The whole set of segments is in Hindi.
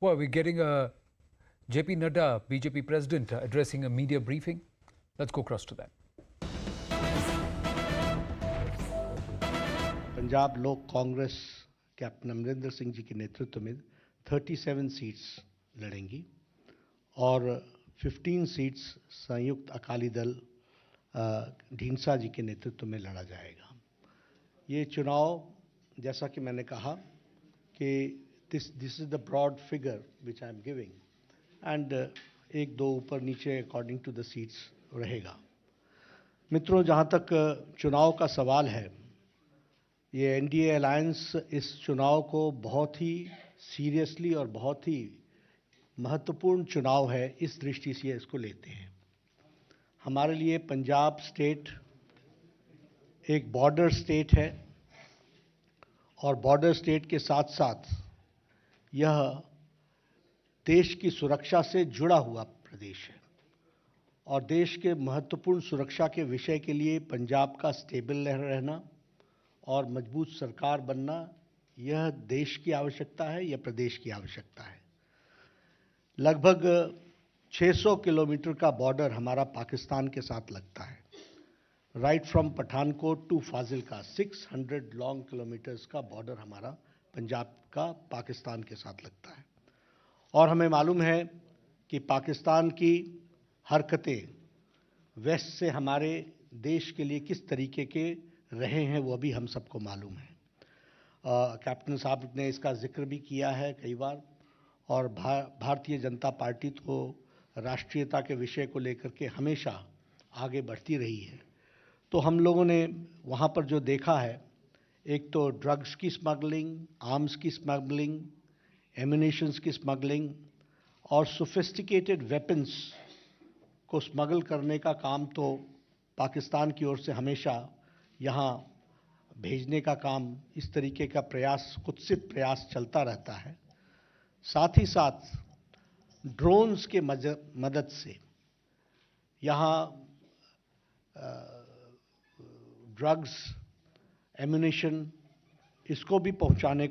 Well, we're getting a JP Nadda, BJP president, addressing a media briefing. Let's go across to that. Punjab लोक कांग्रेस कैप्टन अमरिंदर सिंह जी के नेतृत्व में 37 सीट्स लड़ेंगी और 15 सीट्स संयुक्त अकाली दल ढींसा जी के नेतृत्व में लड़ा जाएगा। ये चुनाव जैसा कि मैंने कहा कि this is the broad figure which I am giving and एक दो ऊपर नीचे अकॉर्डिंग टू द सीट्स रहेगा। मित्रों, जहाँ तक चुनाव का सवाल है, ये एनडीए अलायंस इस चुनाव को बहुत ही सीरियसली और बहुत ही महत्वपूर्ण चुनाव है इस दृष्टि से इसको लेते हैं। हमारे लिए पंजाब स्टेट एक बॉर्डर स्टेट है और बॉर्डर स्टेट के साथ साथ यह देश की सुरक्षा से जुड़ा हुआ प्रदेश है और देश के महत्वपूर्ण सुरक्षा के विषय के लिए पंजाब का स्टेबल रहना और मजबूत सरकार बनना यह देश की आवश्यकता है, यह प्रदेश की आवश्यकता है। लगभग 600 किलोमीटर का बॉर्डर हमारा पाकिस्तान के साथ लगता है। Right from Pathankot to Fazilka 600 long kilometers का बॉर्डर हमारा पंजाब का पाकिस्तान के साथ लगता है और हमें मालूम है कि पाकिस्तान की हरकतें वेस्ट से हमारे देश के लिए किस तरीके के रहे हैं वो भी हम सबको मालूम है। कैप्टन साहब ने इसका जिक्र भी किया है कई बार और भारतीय जनता पार्टी तो राष्ट्रीयता के विषय को लेकर के हमेशा आगे बढ़ती रही है। तो हम लोगों ने वहाँ पर जो देखा है, एक तो ड्रग्स की स्मगलिंग, आर्म्स की स्मगलिंग, एम्यूनिशंस की स्मगलिंग और सोफिस्टिकेटेड वेपन्स को स्मगल करने का काम तो पाकिस्तान की ओर से हमेशा यहाँ भेजने का काम, इस तरीके का प्रयास, कुत्सित प्रयास चलता रहता है। साथ ही साथ ड्रोन्स के मदद से यहाँ ड्रग्स, एम्यूनिशन इसको भी पहुँचाने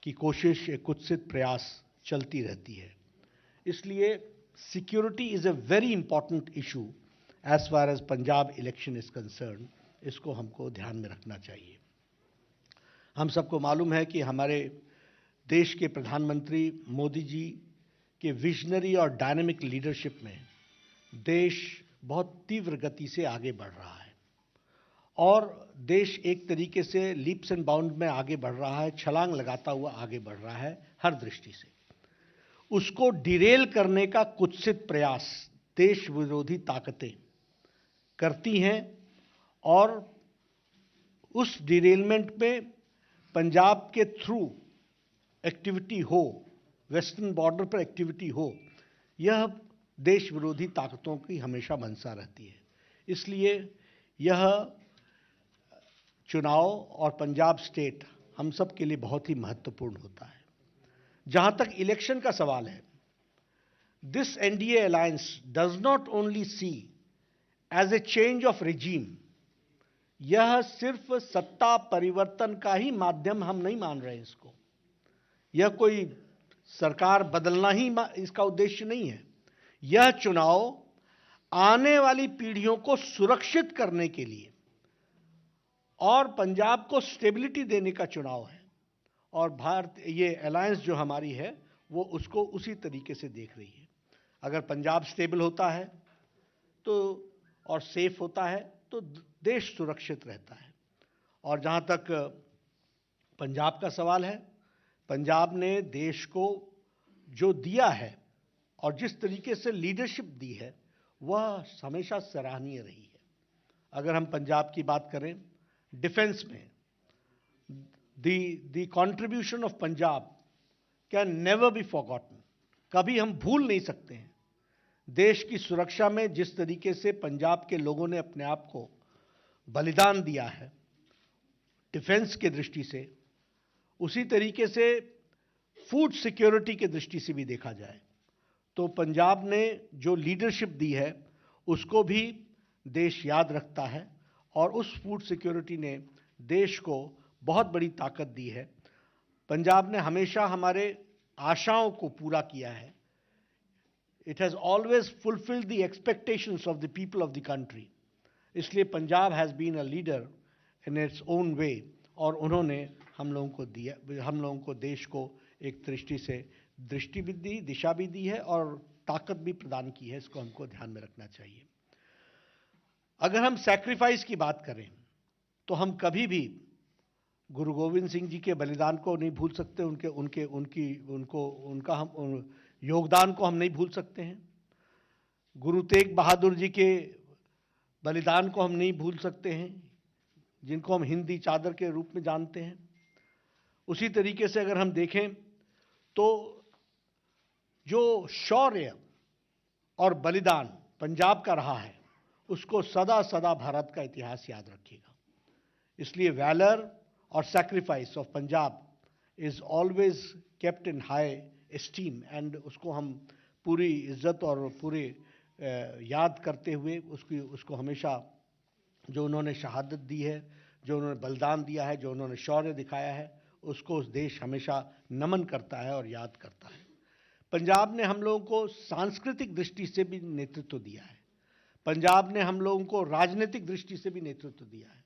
की कोशिश, एक कुत्सित प्रयास चलती रहती है। इसलिए security is a very important issue as far as Punjab election is concern. इसको हमको ध्यान में रखना चाहिए। हम सबको मालूम है कि हमारे देश के प्रधानमंत्री मोदी जी के विजनरी और डायनेमिक लीडरशिप में देश बहुत तीव्र गति से आगे बढ़ रहा है और देश एक तरीके से लीप्स एंड बाउंड में आगे बढ़ रहा है, छलांग लगाता हुआ आगे बढ़ रहा है हर दृष्टि से। उसको डिरेल करने का कुत्सित प्रयास देश विरोधी ताकतें करती हैं और उस डिरेलमेंट में पंजाब के थ्रू एक्टिविटी हो, वेस्टर्न बॉर्डर पर एक्टिविटी हो, यह देश विरोधी ताकतों की हमेशा मंशा रहती है। इसलिए यह चुनाव और पंजाब स्टेट हम सब के लिए बहुत ही महत्वपूर्ण होता है। जहां तक इलेक्शन का सवाल है, this NDA alliance does not only see as a change of regime, यह सिर्फ सत्ता परिवर्तन का ही माध्यम हम नहीं मान रहे इसको। यह कोई सरकार बदलना ही इसका उद्देश्य नहीं है। यह चुनाव आने वाली पीढ़ियों को सुरक्षित करने के लिए और पंजाब को स्टेबिलिटी देने का चुनाव है और ये अलायंस जो हमारी है वो उसको उसी तरीके से देख रही है। अगर पंजाब स्टेबल होता है तो और सेफ होता है तो देश सुरक्षित रहता है। और जहाँ तक पंजाब का सवाल है, पंजाब ने देश को जो दिया है और जिस तरीके से लीडरशिप दी है वह हमेशा सराहनीय रही है। अगर हम पंजाब की बात करें, डिफेंस में the contribution of Punjab can never be forgotten, कभी हम भूल नहीं सकते हैं। देश की सुरक्षा में जिस तरीके से पंजाब के लोगों ने अपने आप को बलिदान दिया है डिफेंस के दृष्टि से, उसी तरीके से फूड सिक्योरिटी के दृष्टि से भी देखा जाए तो पंजाब ने जो लीडरशिप दी है उसको भी देश याद रखता है और उस फूड सिक्योरिटी ने देश को बहुत बड़ी ताकत दी है। पंजाब ने हमेशा हमारे आशाओं को पूरा किया है. It has always fulfilled the expectations of the people of the country. इसलिए Punjab has been a leader in its own way और उन्होंने हम लोगों को दिया, हम लोगों को देश को एक दृष्टि से दृष्टि भी दी, दिशा भी दी है और ताकत भी प्रदान की है. इसको हमको ध्यान में रखना चाहिए. अगर हम सैक्रिफाइस की बात करें तो हम कभी भी गुरु गोविंद सिंह जी के बलिदान को नहीं भूल सकते. उनका हम योगदान को हम नहीं भूल सकते हैं. गुरु तेग बहादुर जी के बलिदान को हम नहीं भूल सकते हैं, जिनको हम हिंदी चादर के रूप में जानते हैं. उसी तरीके से अगर हम देखें तो जो शौर्य और बलिदान पंजाब का रहा है, उसको सदा सदा भारत का इतिहास याद रखेगा. इसलिए वैलर और sacrifice of Punjab is always kept in high esteem and उसको हम पूरी इज्जत और पूरे याद करते हुए उसको हमेशा जो उन्होंने शहादत दी है, जो उन्होंने बलिदान दिया है, जो उन्होंने शौर्य दिखाया है, उसको उस देश हमेशा नमन करता है और याद करता है. पंजाब ने हम लोगों को सांस्कृतिक दृष्टि से भी नेतृत्व दिया है. पंजाब ने हम लोगों को राजनीतिक दृष्टि से भी नेतृत्व दिया है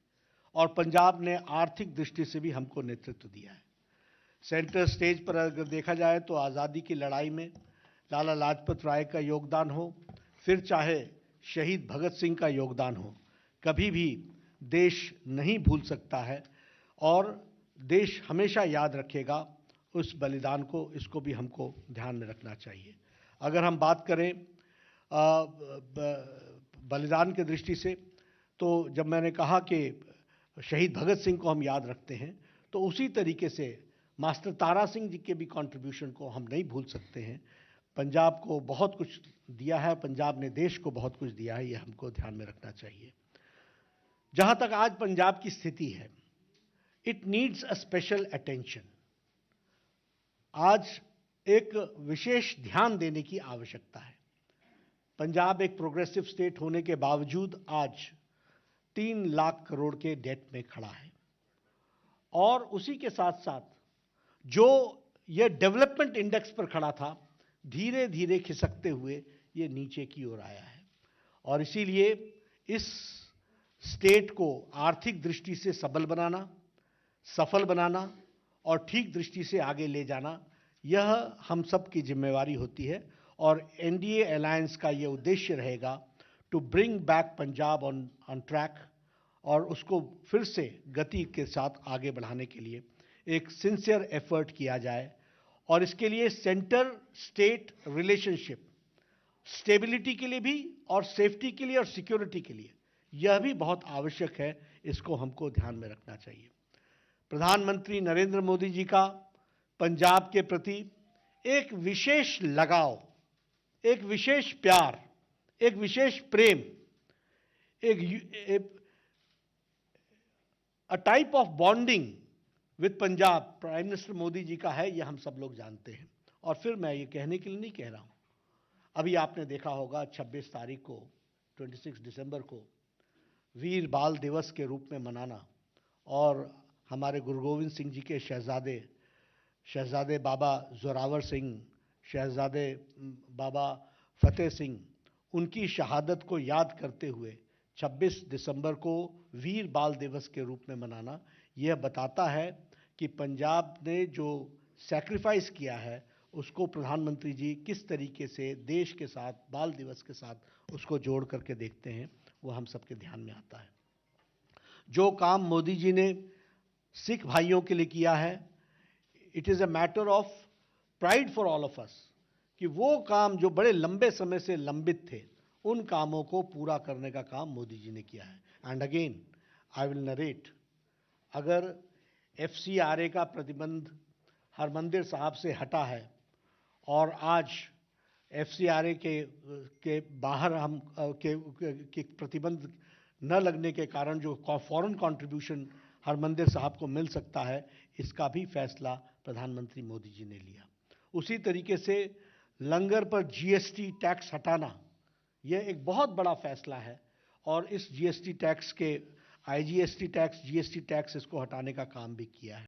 और पंजाब ने आर्थिक दृष्टि से भी हमको नेतृत्व दिया है. सेंटर स्टेज पर अगर देखा जाए तो आज़ादी की लड़ाई में लाला लाजपत राय का योगदान हो, फिर चाहे शहीद भगत सिंह का योगदान हो, कभी भी देश नहीं भूल सकता है और देश हमेशा याद रखेगा उस बलिदान को. इसको भी हमको ध्यान में रखना चाहिए. अगर हम बात करें बलिदान की दृष्टि से, तो जब मैंने कहा कि शहीद भगत सिंह को हम याद रखते हैं, तो उसी तरीके से मास्टर तारा सिंह जी के भी कंट्रीब्यूशन को हम नहीं भूल सकते हैं. पंजाब को बहुत कुछ दिया है, पंजाब ने देश को बहुत कुछ दिया है, ये हमको ध्यान में रखना चाहिए. जहां तक आज पंजाब की स्थिति है, it needs a special attention. आज एक विशेष ध्यान देने की आवश्यकता है. पंजाब एक प्रोग्रेसिव स्टेट होने के बावजूद आज 3 लाख करोड़ के डेट में खड़ा है और उसी के साथ साथ जो ये डेवलपमेंट इंडेक्स पर खड़ा था, धीरे धीरे खिसकते हुए ये नीचे की ओर आया है. और इसीलिए इस स्टेट को आर्थिक दृष्टि से सबल बनाना, सफल बनाना और ठीक दृष्टि से आगे ले जाना, यह हम सब की जिम्मेवारी होती है. और एनडीए अलायंस का यह उद्देश्य रहेगा to bring back Punjab on track और उसको फिर से गति के साथ आगे बढ़ाने के लिए एक सिंसियर एफर्ट किया जाए. और इसके लिए सेंटर स्टेट रिलेशनशिप स्टेबिलिटी के लिए भी और सेफ्टी के लिए और सिक्योरिटी के लिए यह भी बहुत आवश्यक है. इसको हमको ध्यान में रखना चाहिए. प्रधानमंत्री नरेंद्र मोदी जी का पंजाब के प्रति एक विशेष लगाव, एक विशेष प्यार, एक विशेष प्रेम, a type of bonding with Punjab prime minister Modi ji का है, यह हम सब लोग जानते हैं. और फिर मैं ये कहने के लिए नहीं कह रहा हूं. अभी आपने देखा होगा 26 तारीख को, 26 दिसंबर को वीर बाल दिवस के रूप में मनाना और हमारे गुरु गोविंद सिंह जी के शहजादे बाबा जोरावर सिंह, शहजादे बाबा फतेह सिंह, उनकी शहादत को याद करते हुए 26 दिसंबर को वीर बाल दिवस के रूप में मनाना, यह बताता है कि पंजाब ने जो सैक्रिफाइस किया है उसको प्रधानमंत्री जी किस तरीके से देश के साथ, बाल दिवस के साथ उसको जोड़ करके देखते हैं, वो हम सबके ध्यान में आता है. जो काम मोदी जी ने सिख भाइयों के लिए किया है, it is a matter of pride for all of us कि वो काम जो बड़े लंबे समय से लंबित थे, उन कामों को पूरा करने का काम मोदी जी ने किया है. And again I will narrate, अगर FCRA का प्रतिबंध हरमंदिर साहब से हटा है और आज FCRA के बाहर हम के प्रतिबंध न लगने के कारण जो फॉरेन कंट्रीब्यूशन हरमंदिर साहब को मिल सकता है, इसका भी फैसला प्रधानमंत्री मोदी जी ने लिया. उसी तरीके से लंगर पर GST टैक्स हटाना, यह एक बहुत बड़ा फैसला है और इस GST टैक्स के IGST टैक्स, GST टैक्स, इसको हटाने का काम भी किया है.